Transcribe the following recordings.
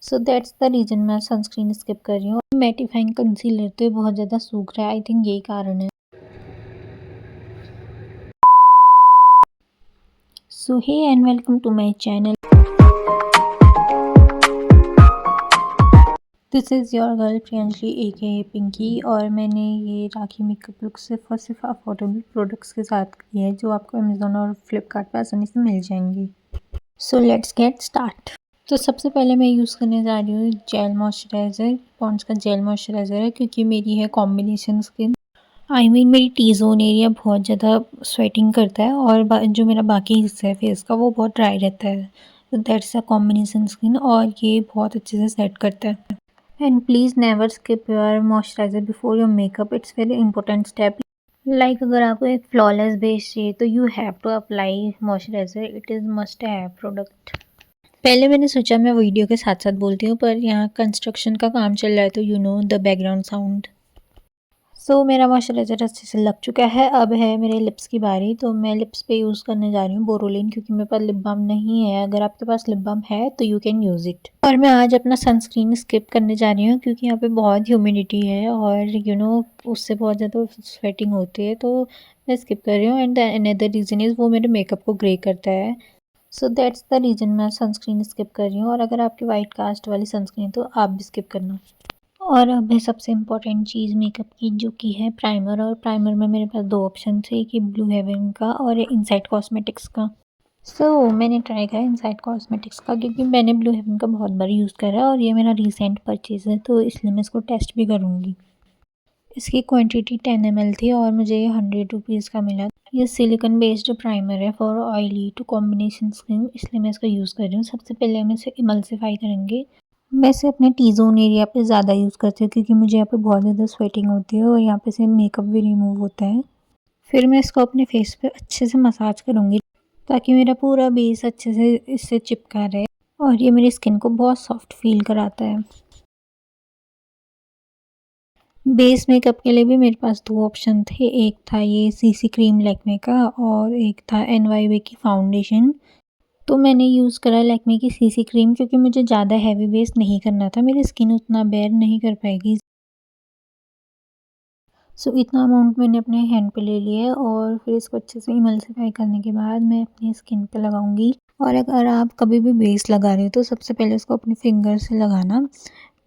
So that's the reason मैं sunscreen skip कर रही हूँ। मैटिफाइंग कंसीलर तो ये बहुत ज़्यादा सूख रहा है, आई थिंक यही कारण है। So hey and welcome to my channel. This is your girl Priyanshali aka Pinky और मैंने ये राखी मेकअप लुक सिर्फ और सिर्फ अफोर्डेबल प्रोडक्ट्स के साथ की है जो आपको अमेज़न और फ्लिपकार्ट पर आसानी से मिल जाएंगी। So let's get start. तो सबसे पहले मैं यूज़ करने जा रही हूँ जेल मॉइस्चराइज़र। पॉन्ड्स का जेल मॉइस्चराइज़र है क्योंकि मेरी है कॉम्बिनेशन स्किन। मेरी टी ज़ोन एरिया बहुत ज़्यादा स्वेटिंग करता है और जो मेरा बाकी हिस्सा है फेस का वो बहुत ड्राई रहता है। तो दैट्स अ कॉम्बिनेशन स्किन और ये बहुत अच्छे से सेट करता है। And please never skip your moisturiser before your makeup, it's very important step. अगर आपको एक फ्लॉलेस बेस चाहिए तो you have to apply moisturiser, it is must have product. पहले मैंने सोचा मैं वीडियो के साथ साथ बोलती हूँ पर यहाँ कंस्ट्रक्शन का काम चल रहा है तो you know the background sound. So मेरा मॉइस्चराइज़र अच्छे से लग चुका है। अब है मेरे लिप्स की बारी, तो मैं लिप्स पे यूज़ करने जा रही हूँ बोरोलिन क्योंकि मेरे पास लिप बाम नहीं है। अगर आपके पास लिप बाम है तो यू कैन यूज़ इट। और मैं आज अपना सनस्क्रीन स्किप करने जा रही हूँ क्योंकि यहाँ पे बहुत ह्यूमिडिटी है और उससे बहुत ज़्यादा स्वेटिंग होती है, तो मैं स्किप कर रही हूँ। एंड अनदर रीज़न इज़ वो मेरे मेकअप को ग्रे करता है। सो दैट्स द रीज़न मैं सनस्क्रीन स्किप कर रही हूँ। और अगर आपकी वाइट कास्ट वाली सनस्क्रीन तो आप भी स्किप करना। और अब है सबसे इम्पोर्टेंट चीज़ मेकअप की, जो कि है प्राइमर। और प्राइमर में मेरे पास दो ऑप्शन थे, एक ब्लू हेवन का और इनसाइड कॉस्मेटिक्स का। मैंने ट्राई किया इनसाइड कॉस्मेटिक्स का क्योंकि मैंने ब्लू हेवन का बहुत बार यूज़ करा है और ये मेरा रिसेंट परचेज़ है, तो इसलिए मैं इसको टेस्ट भी करूँगी। इसकी क्वांटिटी 10 ml थी और मुझे ये 100 रुपीज़ का मिला। ये सिलिकॉन बेस्ड प्राइमर है for oily to combination skin, इसलिए मैं इसका यूज़ कर रही हूँ। सबसे पहले हम इसे इमल्सिफाई करेंगे। मैं इसे अपने टी ज़ोन एरिया पे ज़्यादा यूज़ करती हूँ क्योंकि मुझे यहाँ पे बहुत ज़्यादा स्वेटिंग होती है और यहाँ पे से मेकअप भी रिमूव होता है। फिर मैं इसको अपने फेस पे अच्छे से मसाज करूँगी ताकि मेरा पूरा बेस अच्छे से इससे चिपका रहे और ये मेरी स्किन को बहुत सॉफ्ट फील कराता है। बेस मेकअप के लिए भी मेरे पास दो ऑप्शन थे, एक था ये सीसी क्रीम लैक्मे का और एक था एनवाईवे की फाउंडेशन। तो मैंने यूज़ करा लैक्मे की सीसी क्रीम क्योंकि मुझे ज़्यादा हैवी बेस नहीं करना था, मेरी स्किन उतना बेयर नहीं कर पाएगी। इतना अमाउंट मैंने अपने हैंड पे ले लिया है और फिर इसको अच्छे से इमल्सिफाई करने के बाद मैं अपनी स्किन पे लगाऊंगी। और अगर आप कभी भी बेस लगा रहे हो तो सबसे पहले इसको अपने फिंगर से लगाना।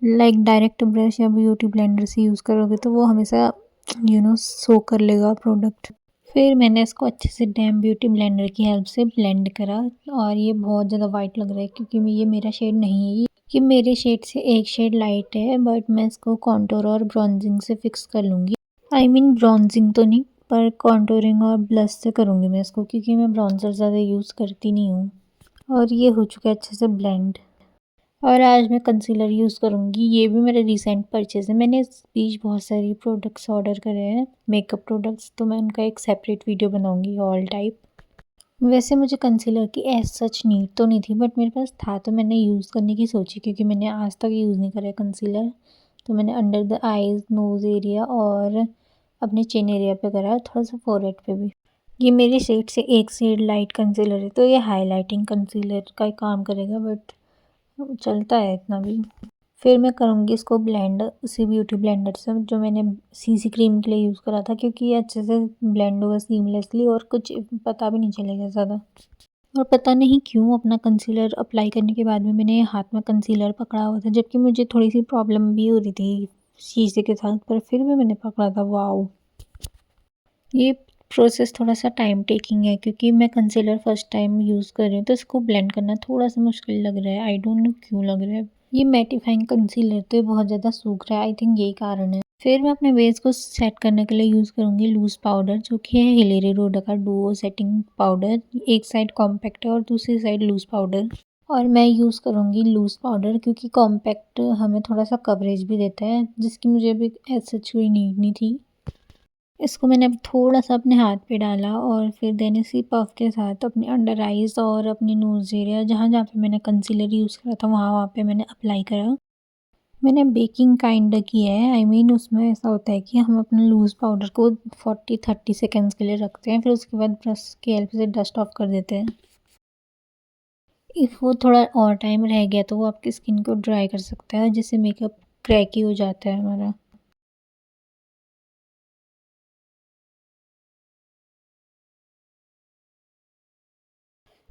डायरेक्ट ब्रश या ब्यूटी ब्लेंडर से यूज़ करोगे तो वो हमेशा सो कर लेगा प्रोडक्ट। फिर मैंने इसको अच्छे से डैम ब्यूटी ब्लेंडर की हेल्प से ब्लेंड करा और ये बहुत ज़्यादा वाइट लग रहा है क्योंकि ये मेरा शेड नहीं है। ये मेरे शेड से एक शेड लाइट है, बट मैं इसको कॉन्टोर और ब्रॉन्जिंग से फिक्स कर लूँगी। ब्रॉन्जिंग तो नहीं, पर कॉन्टोरिंग और ब्लश से करूँगी मैं इसको क्योंकि मैं ब्रॉन्जर ज़्यादा यूज़ करती नहीं हूँ। और ये हो चुका है अच्छे से ब्लेंड। और आज मैं कंसीलर यूज़ करूँगी, ये भी मेरा रिसेंट परचेज़ है। मैंने इस बीच बहुत सारी प्रोडक्ट्स ऑर्डर करे हैं, मेकअप प्रोडक्ट्स, तो मैं उनका एक सेपरेट वीडियो बनाऊँगी ऑल टाइप। वैसे मुझे कंसीलर की एज़ सच नीड तो नहीं थी, बट मेरे पास था तो मैंने यूज़ करने की सोची क्योंकि मैंने आज तक यूज़ नहीं करा है कंसीलर। तो मैंने under the eyes, nose area और अपने चिन एरिया पे करा, थोड़ा-सा फोरहेड पे भी। ये मेरे शेड से एक शेड लाइट कंसीलर है, तो ये हाइलाइटिंग कंसीलर का ही काम करेगा, बट चलता है इतना भी। फिर मैं करूँगी इसको ब्लेंड उसी ब्यूटी ब्लेंडर से जो मैंने सीसी क्रीम के लिए यूज़ करा था क्योंकि ये अच्छे से ब्लेंड होगा सीमलेसली और कुछ पता भी नहीं चलेगा ज़्यादा। और पता नहीं क्यों अपना कंसीलर अप्लाई करने के बाद में मैंने हाथ में कंसीलर पकड़ा हुआ था, जबकि मुझे थोड़ी सी प्रॉब्लम भी हो रही थी शीशे के साथ, पर फिर भी मैंने पकड़ा था। वाओ! ये प्रोसेस थोड़ा-सा टाइम टेकिंग है क्योंकि मैं कंसीलर फर्स्ट टाइम यूज़ कर रही हूँ, तो इसको ब्लेंड करना थोड़ा-सा मुश्किल लग रहा है। आई डोंट नो क्यों लग रहा है। ये मैटिफाइंग कंसीलर तो ये बहुत ज़्यादा सूख रहा है, आई थिंक यही कारण है। फिर मैं अपने बेस को सेट करने के लिए यूज़ करूँगी लूज़ पाउडर, जो कि है हिलेरी रोडा का डुओ सेटिंग पाउडर। एक साइड कॉम्पैक्ट है और दूसरी साइड लूज़ पाउडर। और मैं यूज़ करूँगी लूज़ पाउडर क्योंकि कॉम्पैक्ट हमें थोड़ा-सा कवरेज भी देता है, जिसकी मुझे अभी एज़ सच कोई नीड नहीं थी। इसको मैंने अब थोड़ा-सा अपने हाथ पे डाला और फिर देन इसी पफ के साथ अपने अंडर आइज़ और अपने नोज़ एरिया, जहाँ-जहाँ पे मैंने कंसीलर यूज़ करा था वहाँ-वहाँ पे मैंने अप्लाई करा। मैंने बेकिंग काइंड किया है, उसमें ऐसा होता है कि हम अपना लूज़ पाउडर को 40-30 सेकंड्स के लिए रखते हैं, फिर उसके बाद ब्रश की हेल्प से डस्ट ऑफ कर देते हैं। इफ़ वो थोड़ा और टाइम रह गया तो वो आपकी स्किन को ड्राई कर सकता है, जिससे मेकअप क्रैकी हो जाता है हमारा।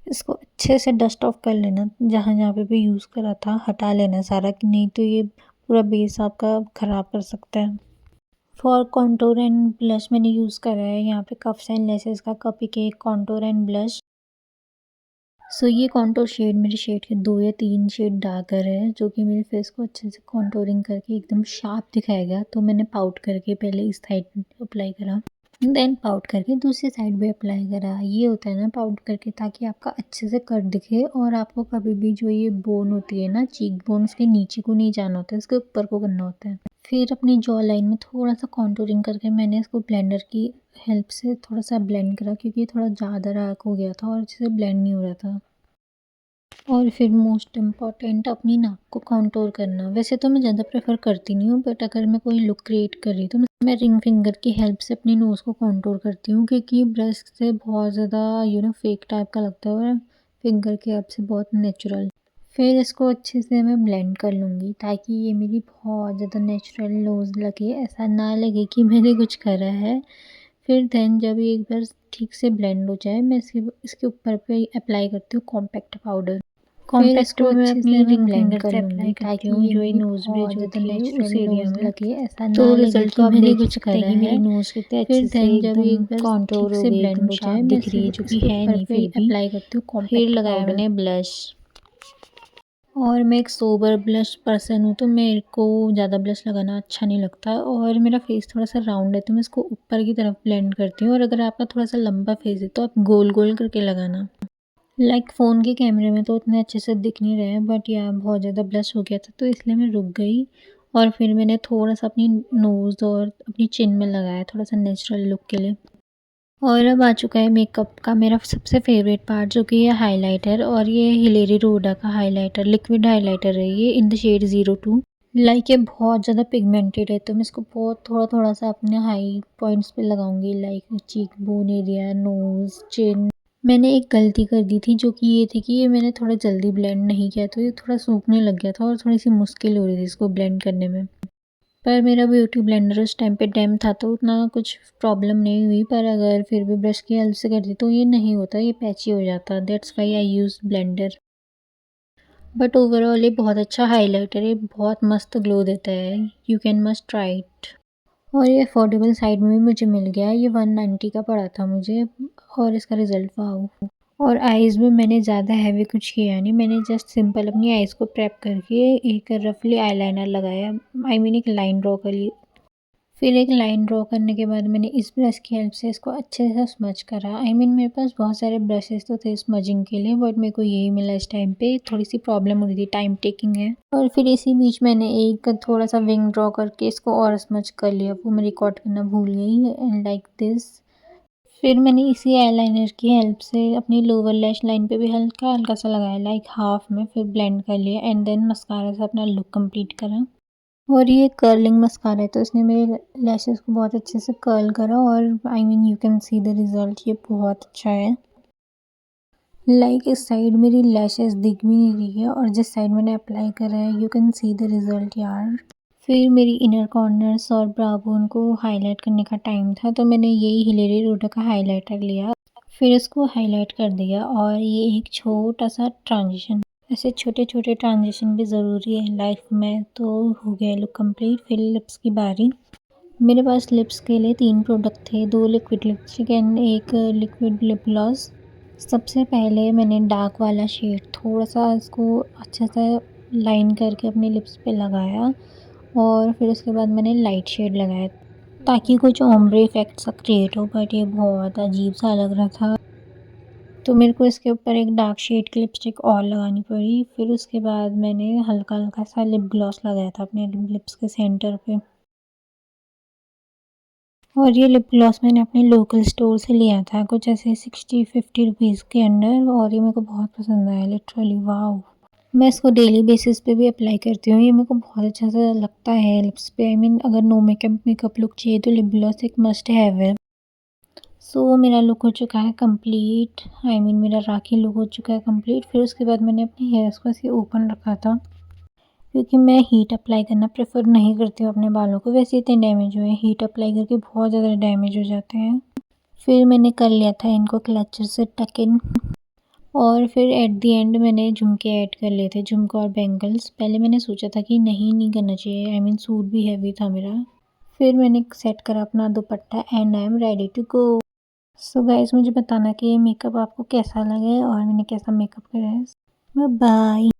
इसको अच्छे से डस्ट ऑफ कर लेना, जहाँ-जहाँ पे भी यूज़ करा था हटा लेना सारा, कि नहीं तो ये पूरा बेस आपका ख़राब कर सकता है। फॉर कॉन्टूर एंड ब्लश मैंने यूज़ करा है यहाँ पे कप्स एंड लेसेस का cupcake contour and blush. So ये कॉन्टूर शेड मेरे शेड के 2 या 3 शेड डार्कर है, जो कि मेरे फेस को अच्छे से कॉन्टूरिंग करके एकदम शार्प दिखाएगा। तो मैंने पाउट करके पहले इस साइड अप्लाई करा, देन पाउट करके दूसरी साइड भी अप्लाई करा। ये होता है ना पाउट करके, ताकि आपका अच्छे से कट दिखे, और आपको कभी भी जो ये बोन होती है ना, चीक बोन, उसके नीचे को नहीं जाना होता है, इसके ऊपर को करना होता है। फिर अपनी जॉ लाइन में थोड़ा सा कॉन्टूरिंग करके मैंने इसको ब्लेंडर की हेल्प से थोड़ा सा ब्लेंड करा, क्योंकि थोड़ा ज़्यादा डार्क हो गया था और अच्छे से ब्लेंड नहीं हो रहा था। और फिर मोस्ट इम्पॉर्टेंट, अपनी नाक को कॉन्टूर करना। वैसे तो मैं ज़्यादा प्रेफर करती नहीं हूँ, बट अगर मैं कोई लुक क्रिएट कर रही हूँ तो मैं रिंग फिंगर की हेल्प से अपनी नोज़ को कॉन्टूर करती हूँ, क्योंकि ब्रश से बहुत ज़्यादा फेक टाइप का लगता है, और फिंगर की हेल्प से बहुत नेचुरल। फिर इसको अच्छे से मैं ब्लेंड कर लूँगी, ताकि ये मेरी बहुत ज़्यादा नेचुरल नोज़ लगे, ऐसा ना लगे कि मैंने कुछ करा है। फिर देन जब ये एक बार ठीक से ब्लेंड हो जाए, मैं इसके ऊपर पे अप्लाई करती हूँ कॉम्पैक्ट पाउडर। फिर कॉम्पैक्ट इसको मैं अच्छे अपनी से मैं रिंग ब्लेंड फिंगर कर से लूँगी, अप्लाई करती ताकि हूँ, ये जो ये मेरी नोज़ बहुत ब्रिज ज़्यादा होती है उस नेचुरल एरिया नोज़ में। लगे, ऐसा तो ना लगे रिज़ल्ट तो कि आप मैंने देख ही कुछ सकते हैं करा कि मेरी है। नोज़ कितने फिर अच्छे से देन जब ये एक एकदम बार कॉन्टूर ठीक हो से गई, ब्लेंड एकदम हो शार्प जाए, मैं दिख रही है, जो कि इसके है ऊपर नहीं पे फिर भी। अप्लाई करती हूँ फिर कॉम्पैक्ट लगाया पाउडर। मैंने ब्लश। और मैं एक सोबर ब्लश पर्सन हूँ, तो मेरे को ज़्यादा ब्लश लगाना अच्छा नहीं लगता, और मेरा फेस थोड़ा सा राउंड है, तो मैं इसको ऊपर की तरफ ब्लेंड करती हूँ। और अगर आपका थोड़ा सा लंबा फेस है तो आप गोल गोल करके लगाना। फ़ोन के कैमरे में तो उतने अच्छे से दिख नहीं रहे हैं, बट यार बहुत ज़्यादा ब्लश हो गया था, तो इसलिए मैं रुक गई। और फिर मैंने थोड़ा-सा अपनी नोज़ और अपनी चिन में लगाया, थोड़ा-सा नेचुरल लुक के लिए। और अब आ चुका है मेकअप का मेरा सबसे फ़ेवरेट पार्ट, जो कि है हाइलाइटर। और ये हिलेरी रोडा का हाइलाइटर, लिक्विड हाइलाइटर है ये, इन द शेड 02। ये बहुत ज़्यादा पिगमेंटेड है, तो मैं इसको बहुत थोड़ा-थोड़ा सा अपने हाई पॉइंट्स पे लगाऊँगी, like cheekbone area, nose, chin. मैंने एक गलती कर दी थी, जो कि ये थी कि ये मैंने थोड़ा जल्दी ब्लेंड नहीं किया, तो ये थोड़ा सूखने लग गया था और थोड़ी-सी मुश्किल हो रही थी इसको ब्लेंड करने में। पर मेरा ब्यूटी ब्लेंडर उस टाइम पे डैम था, तो उतना कुछ प्रॉब्लम नहीं हुई, पर अगर फिर भी ब्रश की हेल्प से करती तो ये नहीं होता, ये पैची हो जाता। That's why I use blender. But overall ये बहुत अच्छा हाइलाइटर है, बहुत मस्त ग्लो देता है। You can must try it. और ये अफोर्डेबल साइड में भी मुझे मिल गया, ये 190 का पड़ा था मुझे, और इसका रिज़ल्ट वाओ। और आईज़ में मैंने ज़्यादा हैवी कुछ किया नहीं, मैंने जस्ट सिंपल अपनी आईज़ को प्रेप करके एक रफली आईलाइनर लगाया, आई मीन एक लाइन ड्रॉ करी। फिर एक लाइन ड्रॉ करने के बाद मैंने इस ब्रश की हेल्प से इसको अच्छे से स्मज करा। आई मीन मेरे पास बहुत सारे ब्रशेस तो थे स्मजिंग के लिए, बट मेरे को यही मिला इस टाइम पे, थोड़ी सी प्रॉब्लम हो रही थी, टाइम टेकिंग है। और फिर इसी बीच मैंने एक थोड़ा सा विंग ड्रॉ करके इसको और स्मज कर लिया, वो मैं रिकॉर्ड करना भूल गई, एंड लाइक दिस। फिर मैंने इसी आईलाइनर की हेल्प से अपनी लोअर लैश लाइन पे भी हल्का हल्का सा लगाया, लाइक हाफ में, फिर ब्लेंड कर लिया, एंड देन मस्कारा से अपना लुक कंप्लीट करा। और ये कर्लिंग मस्कारा है, तो इसने मेरे लैशेस को बहुत अच्छे से कर्ल करा, और I mean you can see the result, ये बहुत अच्छा है। इस साइड मेरी लैशेस दिख भी नहीं रही है, और जिस साइड मैंने अप्लाई करा है you can see the result यार। फिर मेरी इनर कॉर्नर्स और ब्रा बोन को हाईलाइट करने का टाइम था, तो मैंने यही हिलेरी रोडा का हाइलाइटर लिया, फिर इसको हाईलाइट कर दिया। और ये एक छोटा सा ट्रांजिशन, ऐसे छोटे छोटे ट्रांजिशन भी ज़रूरी है लाइफ में। तो हो गया लुक कंप्लीट। फिर लिप्स की बारी। मेरे पास लिप्स के लिए 3 प्रोडक्ट थे, 2 लिक्विड लिपस्टिक एंड एक लिक्विड लिप ग्लॉस। सबसे पहले मैंने डार्क वाला शेड थोड़ा सा इसको अच्छे से लाइन करके अपने लिप्स पे लगाया, और फिर उसके बाद मैंने लाइट शेड लगाया, ताकि कुछ ओम्ब्रे इफेक्ट सा क्रिएट हो, बट ये बहुत अजीब सा लग रहा था, तो मेरे को इसके ऊपर एक डार्क शेड की लिपस्टिक और लगानी पड़ी। फिर उसके बाद मैंने हल्का हल्का सा लिप ग्लॉस लगाया था अपने लिप्स के सेंटर पे। और ये लिप ग्लॉस मैंने अपने लोकल स्टोर से लिया था, कुछ ऐसे 60-50 रुपीज़ के अंडर, और ये मेरे को बहुत पसंद आया, लिटरली वाओ। मैं इसको डेली बेसिस पे भी अप्लाई करती हूँ, ये मेरे को बहुत अच्छा सा लगता है लिप्स पे। आई मीन अगर नो मेकअप मेकअप लुक चाहिए तो लिप ग्लॉस एक मस्ट हैव है। सो मेरा लुक हो चुका है कंप्लीट, आई मीन मेरा राखी लुक हो चुका है कंप्लीट। फिर उसके बाद मैंने अपने हेयर्स को ऐसे ओपन रखा था, क्योंकि मैं हीट अप्लाई करना प्रेफर नहीं करती हूँ अपने बालों को, वैसे इतने डैमेज हुए हैं, हीट अप्लाई करके बहुत ज़्यादा डैमेज हो जाते हैं। फिर मैंने कर लिया था इनको क्लचर से टक इन, और फिर एट द एंड मैंने झुमके ऐड कर लिए थे, झुमके और बैंगल्स। पहले मैंने सोचा था कि नहीं करना चाहिए, आई मीन सूट भी हैवी था मेरा। फिर मैंने सेट करा अपना dupatta and I am ready to go. So guys, मुझे बताना कि ये मेकअप आपको कैसा लगा है और मैंने कैसा मेकअप करा है। Bye bye.